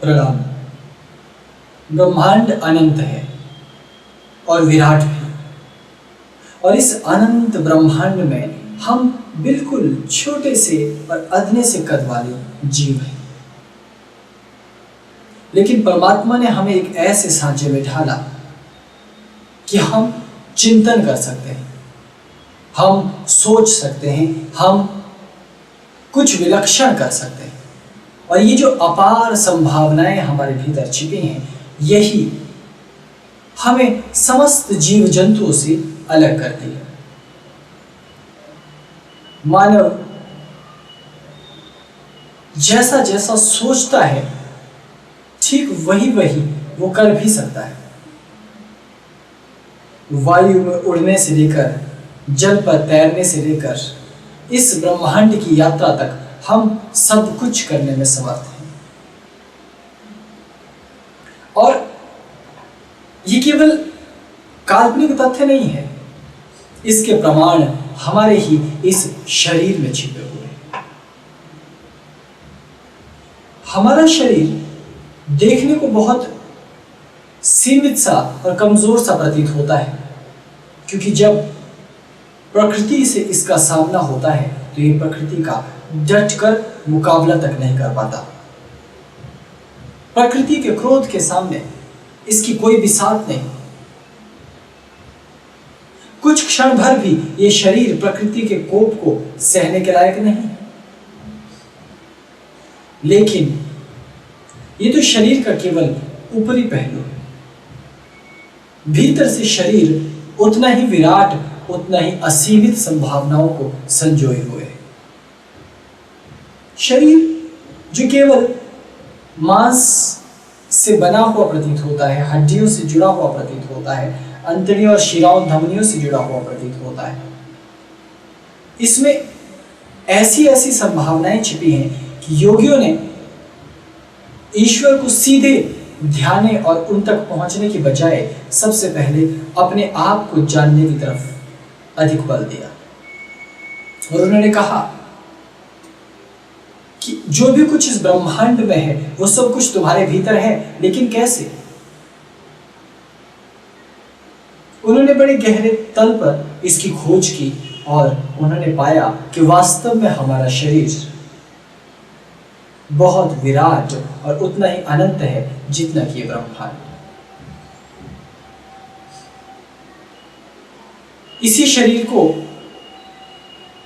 प्रणाम। ब्रह्मांड अनंत है और विराट भी, और इस अनंत ब्रह्मांड में हम बिल्कुल छोटे से और अदने से कद वाले जीव हैं। लेकिन परमात्मा ने हमें एक ऐसे सांचे में ढाला कि हम चिंतन कर सकते हैं, हम सोच सकते हैं, हम कुछ विलक्षण कर सकते हैं। और ये जो अपार संभावनाएं हमारे भीतर छिपी हैं, यही हमें समस्त जीव जंतुओं से अलग करती है। मानव जैसा जैसा सोचता है, ठीक वही वही वो कर भी सकता है। वायु में उड़ने से लेकर जल पर तैरने से लेकर इस ब्रह्मांड की यात्रा तक हम सब कुछ करने में समर्थ हैं। और ये केवल काल्पनिक तथ्य नहीं है, इसके प्रमाण हमारे ही इस शरीर में छिपे हुए हैं। हमारा शरीर देखने को बहुत सीमित सा और कमजोर सा प्रतीत होता है, क्योंकि जब प्रकृति से इसका सामना होता है तो ये प्रकृति का डटकर मुकाबला तक नहीं कर पाता। प्रकृति के क्रोध के सामने इसकी कोई भी साथ नहीं। कुछ क्षण भर भी ये शरीर प्रकृति के कोप को सहने के लायक नहीं। लेकिन ये तो शरीर का केवल ऊपरी पहलू है। भीतर से शरीर उतना ही विराट, उतना ही असीमित संभावनाओं को संजोए हुए है। शरीर जो केवल मांस से बना हुआ प्रतीत होता है, हड्डियों से जुड़ा हुआ प्रतीत होता है, अंतड़ियों और शिराओं धमनियों से जुड़ा हुआ प्रतीत होता है, इसमें ऐसी ऐसी संभावनाएं छिपी हैं कि योगियों ने ईश्वर को सीधे ध्याने और उन तक पहुंचने की बजाय सबसे पहले अपने आप को जानने की तरफ अधिक बल दिया। और उन्होंने कहा कि जो भी कुछ इस ब्रह्मांड में है वो सब कुछ तुम्हारे भीतर है, लेकिन कैसे? उन्होंने बड़े गहरे तल पर इसकी खोज की और उन्होंने पाया कि वास्तव में हमारा शरीर बहुत विराट और उतना ही अनंत है जितना कि ब्रह्मांड। इसी शरीर को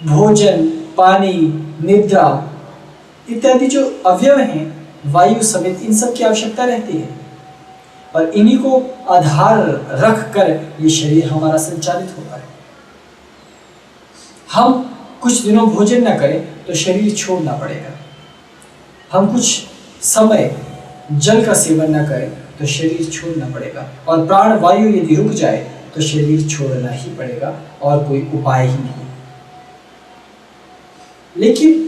भोजन, पानी, निद्रा इत्यादि जो अवयव हैं, वायु समेत, इन सब की आवश्यकता रहती है। और इन्हीं को आधार रख कर ये शरीर हमारा संचालित होता है। हम कुछ दिनों भोजन न करें तो शरीर छोड़ना पड़ेगा। हम कुछ समय जल का सेवन न करें तो शरीर छोड़ना पड़ेगा। और प्राण वायु यदि रुक जाए तो शरीर छोड़ना ही पड़ेगा, और कोई उपाय ही नहीं। लेकिन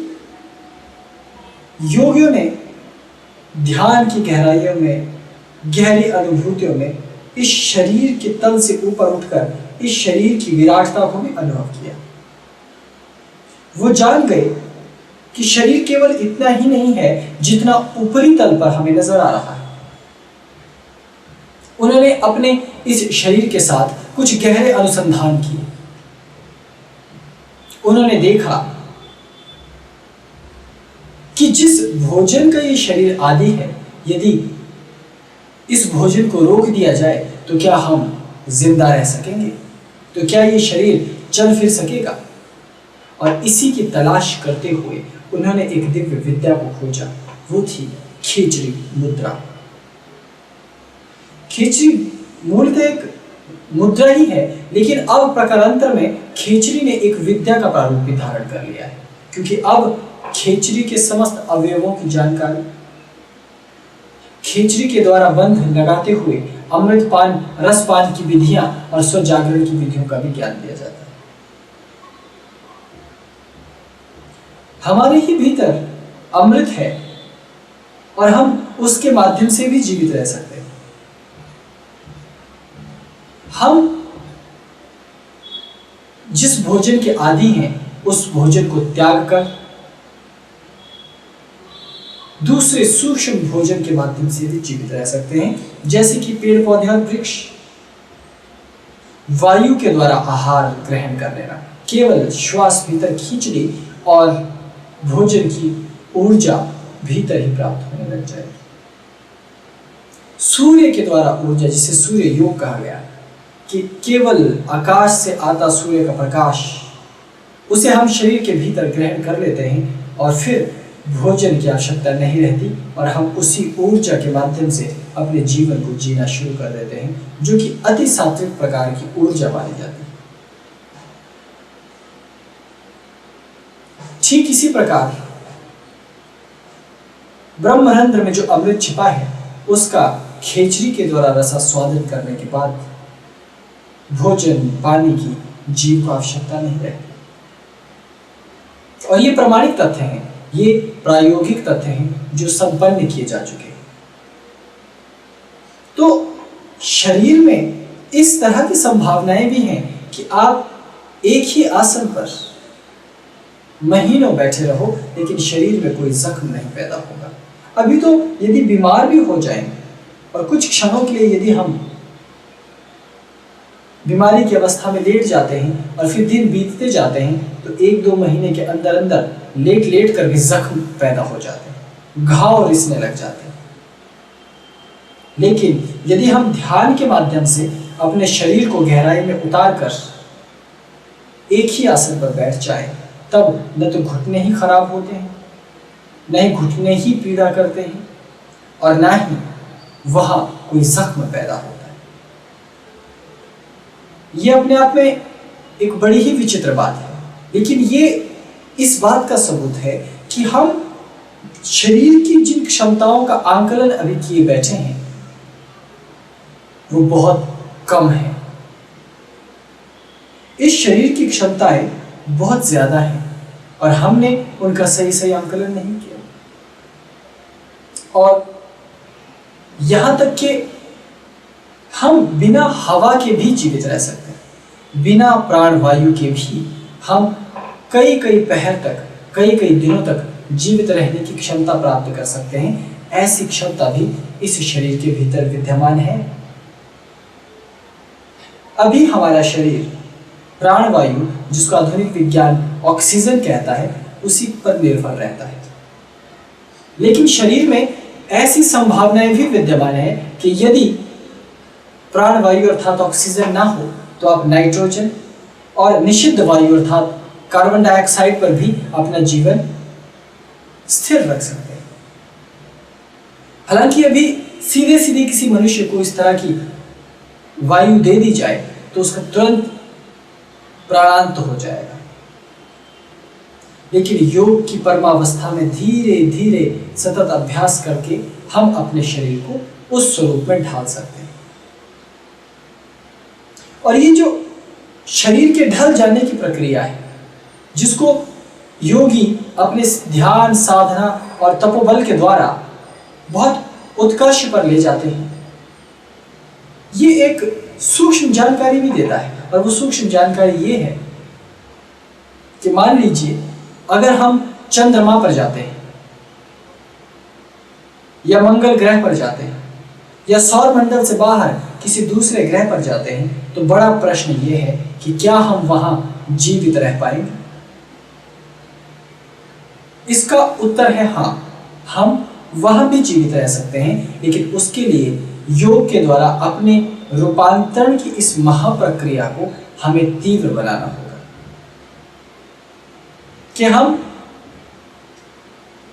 योगियों ने ध्यान की गहराइयों में, गहरी अनुभूतियों में इस शरीर के तल से ऊपर उठकर इस शरीर की विराटता को भी अनुभव किया। वो जान गए कि शरीर केवल इतना ही नहीं है जितना ऊपरी तल पर हमें नजर आ रहा है। उन्होंने अपने इस शरीर के साथ कुछ गहरे अनुसंधान किए। उन्होंने देखा कि जिस भोजन का ये शरीर आदि है, यदि इस भोजन को रोक दिया जाए तो क्या हम जिंदा रह सकेंगे? तो क्या ये शरीर चल फिर सकेगा? और इसी की तलाश करते हुए उन्होंने एक दिव्य विद्या को खोजा। वो थी खेचरी मुद्रा। खेचरी मूलतः एक मुद्रा ही है, लेकिन अब प्रकारांतर में खेचरी ने एक विद्या का प्रारूप भी धारण कर लिया है, क्योंकि अब खेचरी के समस्त अवयवों की जानकारी, खेचरी के द्वारा बंध लगाते हुए अमृतपान, रसपान की विधियां और स्वजागरण की विधियों का भी ज्ञान दिया जाता है। हमारे ही भीतर अमृत है और हम उसके माध्यम से भी जीवित रह सकते हैं। हम जिस भोजन के आदी हैं, उस भोजन को त्याग कर दूसरे सूक्ष्म भोजन के माध्यम से भी जीवित रह सकते हैं, जैसे कि पेड़ पौधे और वृक्ष। वायु के द्वारा आहार ग्रहण कर लेना, केवल श्वास भीतर खींचने और भोजन की ऊर्जा भीतर ही प्राप्त होने लग जाएगी। सूर्य के द्वारा ऊर्जा, जिसे सूर्य योग कहा गया, कि केवल आकाश से आता सूर्य का प्रकाश, उसे हम शरीर के भीतर ग्रहण कर लेते हैं और फिर भोजन की आवश्यकता नहीं रहती और हम उसी ऊर्जा के माध्यम से अपने जीवन को जीना शुरू कर देते हैं, जो कि अति सात्विक प्रकार की ऊर्जा मानी जाती है। ठीक इसी प्रकार ब्रह्मरंध्र में जो अमृत छिपा है, उसका खेचरी के द्वारा रसास्वादन करने के बाद भोजन पानी की जीव को आवश्यकता नहीं रहती। और ये प्रमाणिक तथ्य हैं, ये प्रायोगिक तथ्य हैं जो संपन्न किए जा चुके हैं। तो शरीर में इस तरह की संभावनाएं भी हैं कि आप एक ही आसन पर महीनों बैठे रहो लेकिन शरीर में कोई जख्म नहीं पैदा होगा। अभी तो यदि बीमार भी हो जाएं और कुछ क्षणों के लिए यदि हम बीमारी की अवस्था में लेट जाते हैं और फिर दिन बीतते जाते हैं तो 1-2 महीने के अंदर अंदर लेट कर भी जख्म पैदा हो जाते हैं, घाव रिसने लग जाते हैं। लेकिन यदि हम ध्यान के माध्यम से अपने शरीर को गहराई में उतार कर एक ही आसन पर बैठ जाए, तब न तो घुटने ही खराब होते हैं, न ही घुटने ही पीड़ा करते हैं और न ही वहां कोई जख्म पैदा होता है। यह अपने आप में एक बड़ी ही विचित्र बात है, लेकिन ये इस बात का सबूत है कि हम शरीर की जिन क्षमताओं का आंकलन अभी किए बैठे हैं वो बहुत कम है। इस शरीर की क्षमताएं बहुत ज्यादा हैं और हमने उनका सही आंकलन नहीं किया। और यहां तक कि हम बिना हवा के भी जीवित रह सकते हैं, बिना प्राण वायु के भी हम कई पहर तक, कई दिनों तक जीवित रहने की क्षमता प्राप्त कर सकते हैं। ऐसी क्षमता भी इस शरीर के भीतर विद्यमान है। अभी हमारा शरीर प्राण वायु, जिसको आधुनिक विज्ञान ऑक्सीजन कहता है, उसी पर निर्भर रहता है। लेकिन शरीर में ऐसी संभावनाएं भी विद्यमान है कि यदि प्राण वायु अर्थात ऑक्सीजन ना हो तो आप नाइट्रोजन और निषिद्ध वायु अर्थात कार्बन डाइऑक्साइड पर भी अपना जीवन स्थिर रख सकते हैं। हालांकि अभी सीधे किसी मनुष्य को इस तरह की वायु दे दी जाए तो उसका तुरंत प्राणांत हो जाएगा। लेकिन योग की परमावस्था में धीरे सतत अभ्यास करके हम अपने शरीर को उस स्वरूप में ढाल सकते हैं। और ये जो शरीर के ढल जाने की प्रक्रिया है, जिसको योगी अपने ध्यान साधना और तपोबल के द्वारा बहुत उत्कर्ष पर ले जाते हैं, ये एक सूक्ष्म जानकारी भी देता है। और वो सूक्ष्म जानकारी ये है कि मान लीजिए अगर हम चंद्रमा पर जाते हैं या मंगल ग्रह पर जाते हैं या सौर मंडल से बाहर किसी दूसरे ग्रह पर जाते हैं, तो बड़ा प्रश्न ये है कि क्या हम वहां जीवित रह पाएंगे? इसका उत्तर है हाँ, हम वहां भी जीवित रह सकते हैं, लेकिन उसके लिए योग के द्वारा अपने रूपांतरण की इस महाप्रक्रिया को हमें तीव्र बनाना होगा कि हम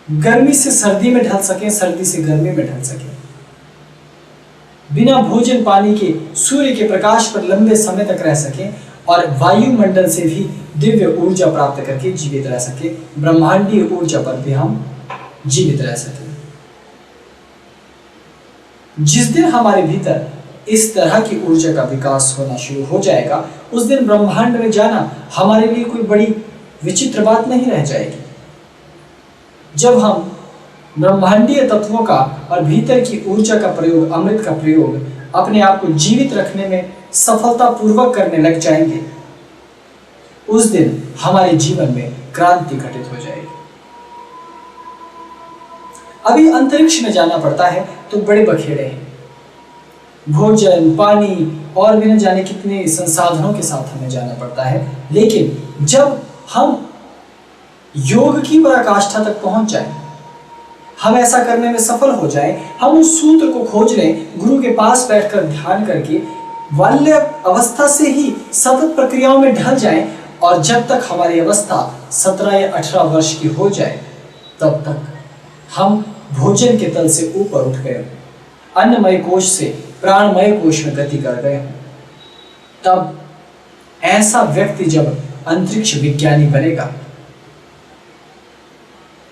गर्मी से सर्दी में ढल सकें, सर्दी से गर्मी में ढल सकें, बिना भोजन पानी के सूर्य के प्रकाश पर लंबे समय तक रह सकें और वायुमंडल से भी दिव्य ऊर्जा प्राप्त करके जीवित रह सके, ब्रह्मांडीय ऊर्जा पर भी हम जीवित रह सकें। जिस दिन हमारे भीतर इस तरह की ऊर्जा का विकास होना शुरू हो जाएगा, उस दिन ब्रह्मांड में जाना हमारे लिए कोई बड़ी विचित्र बात नहीं रह जाएगी। जब हम ब्रह्मांडीय तत्वों का और भीतर की ऊर्जा का प्रयोग, अमृत का प्रयोग अपने आप को जीवित रखने में सफलतापूर्वक करने लग जाएंगे, उस दिन हमारे जीवन में क्रांति घटित हो जाएगी। अभी अंतरिक्ष में जाना पड़ता है तो बड़े बखेड़े हैं, भोजन, पानी और भी न जाने कितने संसाधनों के साथ हमें जाना पड़ता है। लेकिन जब हम योग की पराकाष्ठा तक पहुंच जाएं, हम ऐसा करने में सफल हो जाएं, हम उस सूत्र को खोज लें, गुरु के पास बैठकर ध्यान करके बाल्य अवस्था से ही सतत प्रक्रियाओं में ढल जाएं, और जब तक हमारी अवस्था 17 या 18 वर्ष की हो जाए तब तक हम भोजन के तल से ऊपर उठ गए, अन्नमय कोश से प्राणमय कोश में गति कर गए, तब ऐसा व्यक्ति जब अंतरिक्ष विज्ञानी बनेगा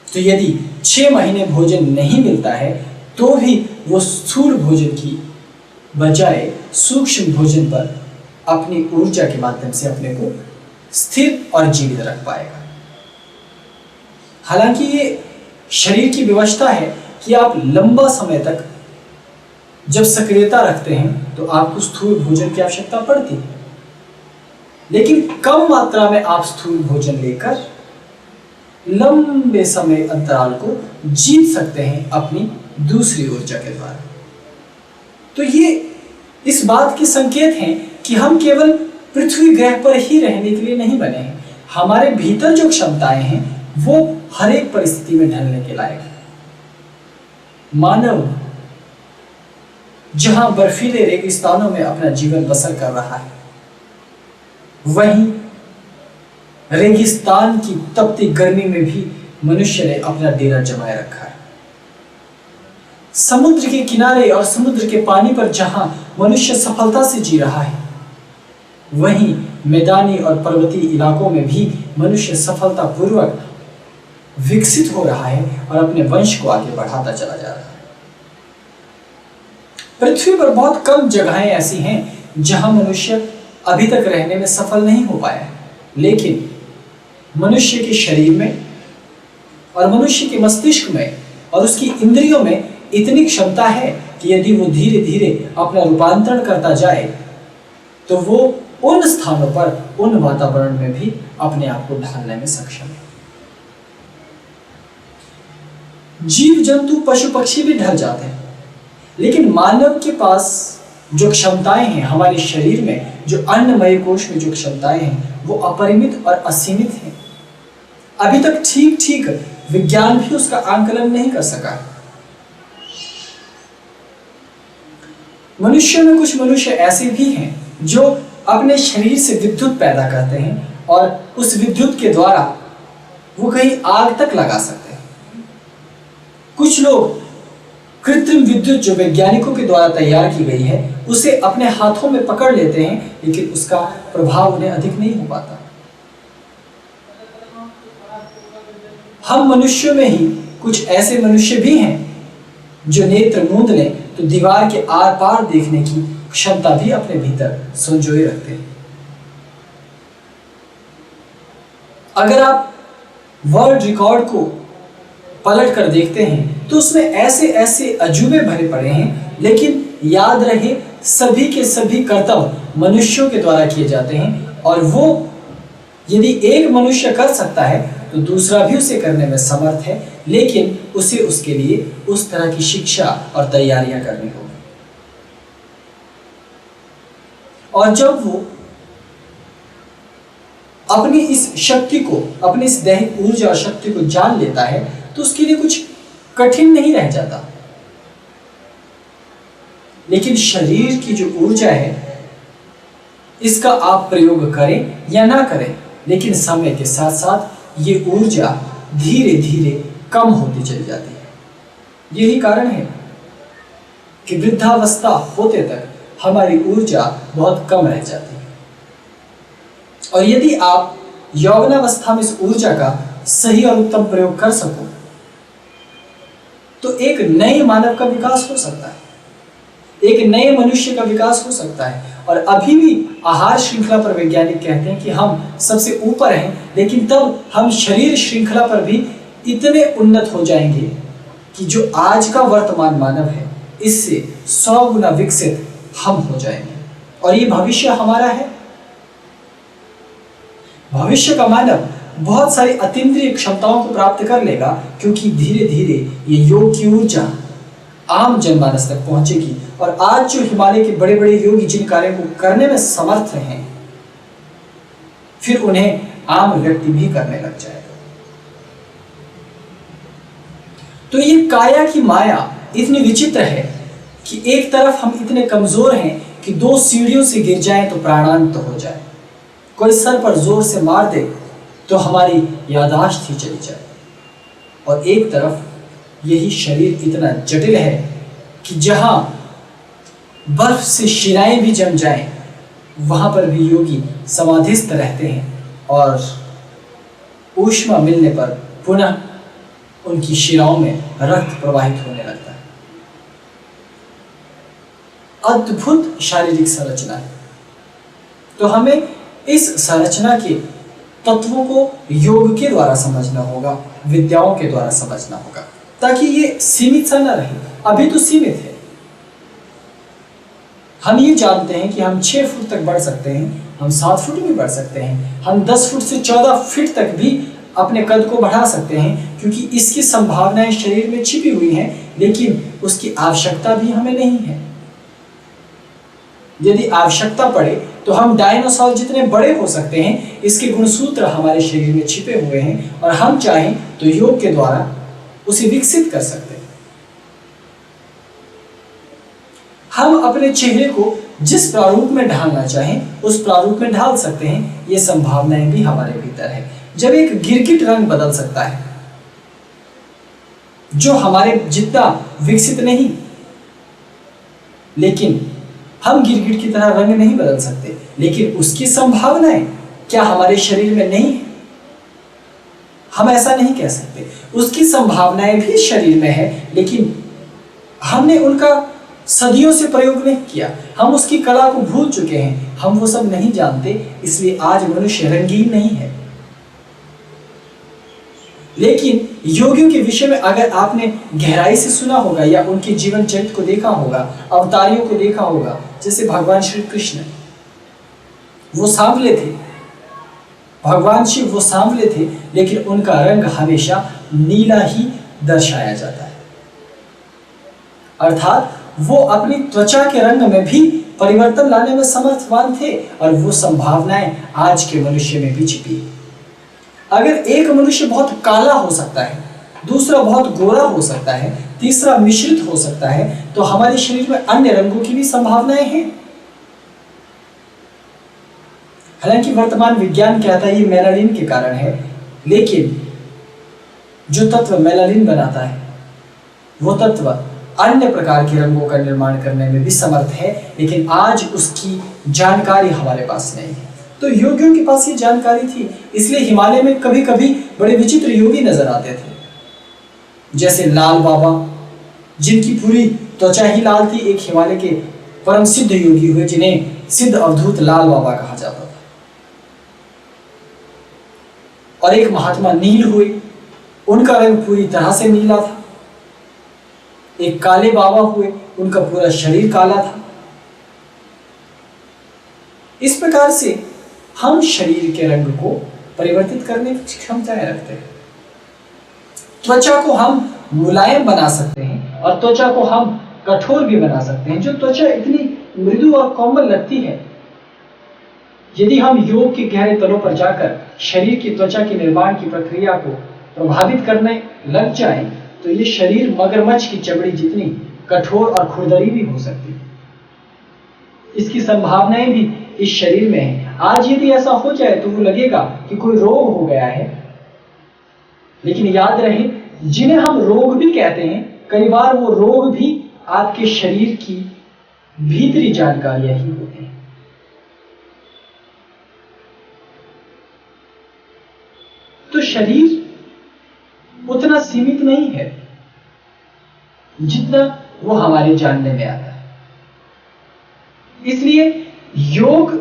तो यदि 6 महीने भोजन नहीं मिलता है तो भी वो स्थूल भोजन की बजाय सूक्ष्म भोजन पर अपनी ऊर्जा के माध्यम से अपने को स्थिर और जीवित रख पाएगा। हालांकि ये शरीर की व्यवस्था है कि आप लंबा समय तक जब सक्रियता रखते हैं तो आपको स्थूल भोजन की आवश्यकता पड़ती है, लेकिन कम मात्रा में आप स्थूल भोजन लेकर लंबे समय अंतराल को जीत सकते हैं अपनी दूसरी ऊर्जा के द्वारा। तो ये इस बात के संकेत हैं कि हम केवल पृथ्वी ग्रह पर ही रहने के लिए नहीं बने हैं, हमारे भीतर जो क्षमताएं हैं वो हर एक परिस्थिति में ढलने के लायक है। मानव जहां बर्फीले रेगिस्तानों में अपना जीवन बसर कर रहा है, वहीं रेगिस्तान की तपती गर्मी में भी मनुष्य ने अपना डेरा जमाए रखा है। समुद्र के किनारे और समुद्र के पानी पर जहां मनुष्य सफलता से जी रहा है, वहीं मैदानी और पर्वतीय इलाकों में भी मनुष्य सफलतापूर्वक विकसित हो रहा है और अपने वंश को आगे बढ़ाता चला जा रहा है। पृथ्वी पर बहुत कम जगहें ऐसी हैं जहां मनुष्य अभी तक रहने में सफल नहीं हो पाया है, लेकिन मनुष्य के शरीर में और मनुष्य के मस्तिष्क में और उसकी इंद्रियों में इतनी क्षमता है कि यदि वो धीरे धीरे अपना रूपांतरण करता जाए तो वो उन स्थानों पर, उन वातावरण में भी अपने आप को ढालने में सक्षम है। जीव जंतु पशु पक्षी भी ढल जाते हैं, लेकिन मानव के पास जो क्षमताएं हैं, हमारे शरीर में जो अन्नमय कोश में जो क्षमताएं हैं वो अपरिमित और असीमित हैं। अभी तक ठीक ठीक विज्ञान भी उसका आंकलन नहीं कर सका। मनुष्य में कुछ मनुष्य ऐसे भी हैं जो अपने शरीर से विद्युत पैदा करते हैं और उस विद्युत के द्वारा वो कहीं आग तक लगा सकते हैं। कुछ लोग कृत्रिम विद्युत जो वैज्ञानिकों के द्वारा तैयार की गई है उसे अपने हाथों में पकड़ लेते हैं, लेकिन उसका प्रभाव उन्हें अधिक नहीं हो पाता। हम मनुष्यों में ही कुछ ऐसे मनुष्य भी हैं जो नेत्र मूंद लें तो दीवार के आर पार देखने की क्षमता भी अपने भीतर संजोए रखते हैं। अगर आप वर्ल्ड रिकॉर्ड को पलट कर देखते हैं तो उसमें ऐसे ऐसे अजूबे भरे पड़े हैं, लेकिन याद रहे सभी के सभी कर्तव्य मनुष्यों के द्वारा किए जाते हैं, और वो यदि एक मनुष्य कर सकता है तो दूसरा भी उसे करने में समर्थ है, लेकिन उसे उसके लिए उस तरह की शिक्षा और तैयारियां करनी होगी। और जब वो अपनी इस शक्ति को, अपनी इस दैहिक ऊर्जा और शक्ति को जान लेता है तो उसके लिए कुछ कठिन नहीं रह जाता। लेकिन शरीर की जो ऊर्जा है इसका आप प्रयोग करें या ना करें, लेकिन समय के साथ साथ ये ऊर्जा धीरे धीरे कम होती चली जाती है। यही कारण है कि वृद्धावस्था होते तक हमारी ऊर्जा बहुत कम रह जाती है। और यदि आप यौवनावस्था में इस ऊर्जा का सही और उत्तम प्रयोग कर सको तो एक नए मानव का विकास हो सकता है, एक नए मनुष्य का विकास हो सकता है। और अभी भी आहार श्रृंखला पर वैज्ञानिक कहते हैं कि हम सबसे ऊपर हैं, लेकिन तब हम शरीर श्रृंखला पर भी इतने उन्नत हो जाएंगे कि जो आज का वर्तमान मानव है इससे 100 गुना विकसित हम हो जाएंगे। और ये भविष्य हमारा है। भविष्य का मानव बहुत सारी अतीन्द्रिय क्षमताओं को प्राप्त कर लेगा, क्योंकि धीरे धीरे ये योग की ऊर्जा आम जनमानस तक पहुंचेगी। और आज जो हिमालय के बड़े बड़े योगी जिन कार्यों को करने में समर्थ हैं, फिर उन्हें आम व्यक्ति भी करने लग जाएगा। तो ये काया की माया इतनी विचित्र है कि एक तरफ हम इतने कमजोर हैं कि 2 सीढ़ियों से गिर जाएं तो प्राणांत हो जाए, कोई सर पर जोर से मार दे तो हमारी याददाश्त ही चली जाए, और एक तरफ यही शरीर इतना जटिल है कि जहां बर्फ से शिराएं भी जम जाएं, वहां पर भी योगी समाधिस्थ रहते हैं और ऊष्मा मिलने पर पुनः उनकी शिराओं में रक्त प्रवाहित होने लगता है। अद्भुत शारीरिक संरचना है। तो हमें इस संरचना के तत्वों को योग के द्वारा समझना होगा, विद्याओं के द्वारा समझना होगा, ताकि ये सीमित सा न रहे। अभी तो सीमित है। हम ये जानते हैं कि हम 6 फुट तक बढ़ सकते हैं, हम 7 फुट भी बढ़ सकते हैं, हम 10 फुट से 14 फीट तक भी अपने कद को बढ़ा सकते हैं, क्योंकि इसकी संभावनाएं शरीर में छिपी हुई हैं, लेकिन उसकी आवश्यकता भी हमें नहीं है। यदि आवश्यकता पड़े तो हम डायनासोर जितने बड़े हो सकते हैं, इसके गुणसूत्र हमारे शरीर में छिपे हुए हैं, और हम चाहें तो योग के द्वारा उसे विकसित कर सकते हैं। हम अपने चेहरे को जिस प्रारूप में ढालना चाहें उस प्रारूप में ढाल सकते हैं। ये संभावनाएं भी हमारे भीतर है। जब एक गिरगिट रंग बदल सकता है, जो हमारे जितना विकसित नहीं, लेकिन हम गिरगिट की तरह रंग नहीं बदल सकते, लेकिन उसकी संभावनाएं क्या हमारे शरीर में नहीं है? हम ऐसा नहीं कह सकते। उसकी संभावनाएं भी शरीर में है, लेकिन हमने उनका सदियों से प्रयोग नहीं किया। हम उसकी कला को भूल चुके हैं, हम वो सब नहीं जानते, इसलिए आज मनुष्य रंगीन नहीं है। लेकिन योगियों के विषय में अगर आपने गहराई से सुना होगा या उनके जीवन चरित्र को देखा होगा, अवतारियों को देखा होगा, जैसे भगवान श्री कृष्ण, वो सांवले थे, भगवान शिव वो सांवले थे, लेकिन उनका रंग हमेशा नीला ही दर्शाया जाता है। अर्थात वो अपनी त्वचा के रंग में भी परिवर्तन लाने में समर्थवान थे, और वो संभावनाएं आज के मनुष्य में भी छिपी है। अगर एक मनुष्य बहुत काला हो सकता है, दूसरा बहुत गोरा हो सकता है, तीसरा मिश्रित हो सकता है, तो हमारे शरीर में अन्य रंगों की भी संभावनाएं हैं। हालांकि वर्तमान विज्ञान कहता है ये मेलानिन के कारण है, लेकिन जो तत्व मेलानिन बनाता है वो तत्व अन्य प्रकार के रंगों का निर्माण करने में भी समर्थ है, लेकिन आज उसकी जानकारी हमारे पास नहीं है। तो योगियों के पास ये जानकारी थी, इसलिए हिमालय में कभी कभी बड़े विचित्र योगी नजर आते थे, जैसे लाल बाबा, जिनकी पूरी त्वचा ही लाल थी। एक हिमालय के परम सिद्ध योगी हुए जिन्हें सिद्ध अवधूत लाल बाबा कहा जाता था। और एक महात्मा नील हुए, उनका रंग पूरी तरह से नीला था। एक काले बाबा हुए, उनका पूरा शरीर काला था। इस प्रकार से हम शरीर के रंग को परिवर्तित करने की क्षमताएं रखते हैं। त्वचा को हम मुलायम बना सकते हैं और त्वचा को हम कठोर भी बना सकते हैं। जो त्वचा इतनी मृदु और कोमल लगती है, यदि हम योग के गहरे तलों पर जाकर शरीर की त्वचा के निर्माण की प्रक्रिया को प्रभावित करने लग जाएं, तो ये शरीर मगरमच्छ की चमड़ी जितनी कठोर और खुरदरी भी हो सकती है। इसकी संभावनाएं भी इस शरीर में है। आज यदि ऐसा हो जाए तो वो लगेगा कि कोई रोग हो गया है, लेकिन याद रहे, जिन्हें हम रोग भी कहते हैं, कई बार वो रोग भी आपके शरीर की भीतरी जानकारियां ही होती हैं। तो शरीर उतना सीमित नहीं है जितना वो हमारे जानने में आता है। इसलिए योग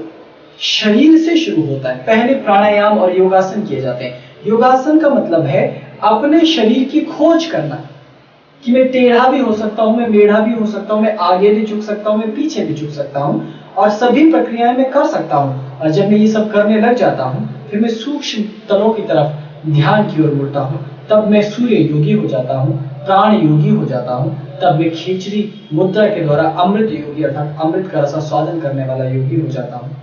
शरीर से शुरू होता है। पहले प्राणायाम और योगासन किए जाते हैं। योगासन का मतलब है अपने शरीर की खोज करना, कि मैं टेढ़ा भी हो सकता हूं, मैं मेढ़ा भी हो सकता हूं, मैं आगे भी झुक सकता हूं, मैं पीछे भी झुक सकता हूं, और सभी प्रक्रियाएं मैं कर सकता हूँ। और जब मैं ये सब करने लग जाता हूँ, फिर मैं सूक्ष्म तलों की तरफ ध्यान की ओर मुड़ता हूँ, तब मैं सूर्य योगी हो जाता हूँ, प्राण योगी हो जाता हूँ, तब मैं खींचरी मुद्रा के द्वारा अमृत योगी अर्थात अमृत का रसास्वादन करने वाला योगी हो जाता हूँ,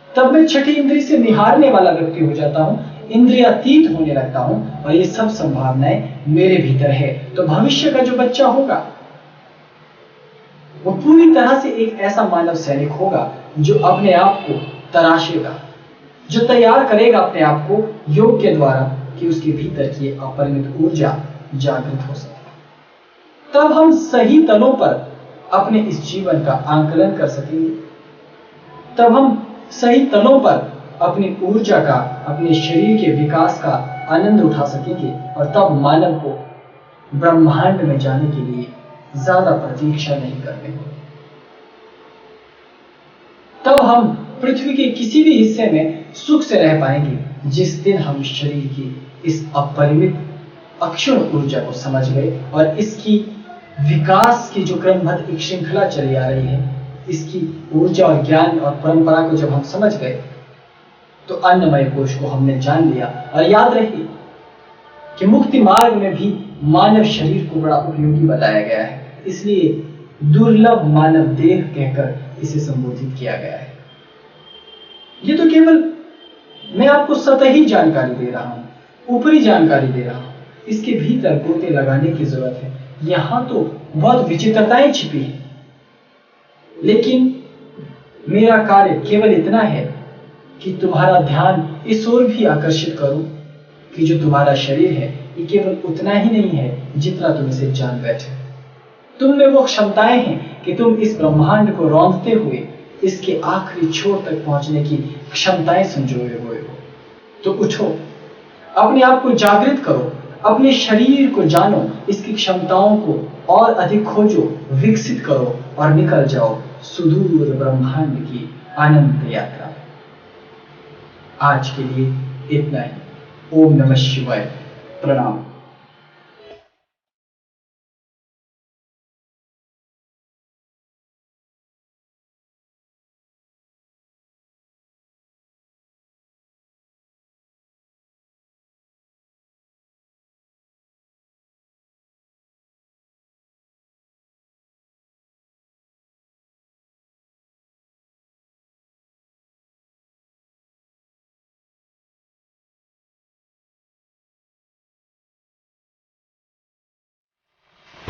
तब मैं छठी इंद्री से निहारने वाला व्यक्ति हो जाता हूँ, इंद्रियातीत होने लगता हूँ, और ये सब संभावनाएं मेरे भीतर है। तो भविष्य का जो बच्चा होगा वो पूरी तरह से एक ऐसा मानव सैनिक होगा जो अपने आप को तराशेगा, जो तैयार करेगा अपने आप को योग के द्वारा कि उसके भीतर की अपरिमित ऊर्जा जागृत हो सके। तब हम सही तलों पर अपने इस जीवन का आंकलन कर सकेंगे, तब हम सही तलों पर अपनी ऊर्जा का, अपने शरीर के विकास का आनंद उठा सकेंगे, और तब मानव को ब्रह्मांड में जाने के लिए ज्यादा प्रतीक्षा नहीं करनी होगी। तब हम पृथ्वी के किसी भी हिस्से में सुख से रह पाएंगे जिस दिन हम शरीर की इस अपरिमित अक्षुण ऊर्जा को समझ गए और इसकी विकास की जो क्रमबद्ध एक श्रृंखला चली आ रही है, इसकी ऊर्जा और ज्ञान और परंपरा को जब हम समझ गए तो अन्नमय कोश को हमने जान लिया। और याद रखिए कि मुक्ति मार्ग में भी मानव शरीर को बड़ा उपयोगी बताया गया है, इसलिए दुर्लभ मानव देह कहकर इसे संबोधित किया गया है। ये तो केवल मैं आपको सतही जानकारी दे रहा हूं, ऊपरी जानकारी दे रहा हूं, इसके भीतर गोते लगाने की जरूरत है। यहां तो बहुत विचित्रताएं छिपी हैं, लेकिन मेरा कार्य केवल इतना है कि तुम्हारा ध्यान इस ओर भी आकर्षित करूं कि जो तुम्हारा शरीर है ये केवल उतना ही नहीं है जितना तुम इसे जान बैठे। तुम में वो क्षमताएं हैं कि तुम इस ब्रह्मांड को रौंदते हुए इसके आखिरी छोर तक पहुंचने की क्षमताएं संजोए हुए हो। तो उठो, अपने आप को जागृत करो, अपने शरीर को जानो, इसकी क्षमताओं को और अधिक खोजो, विकसित करो और निकल जाओ सुदूर ब्रह्मांड की आनंद यात्रा। आज के लिए इतना ही। ओम नमः शिवाय। प्रणाम।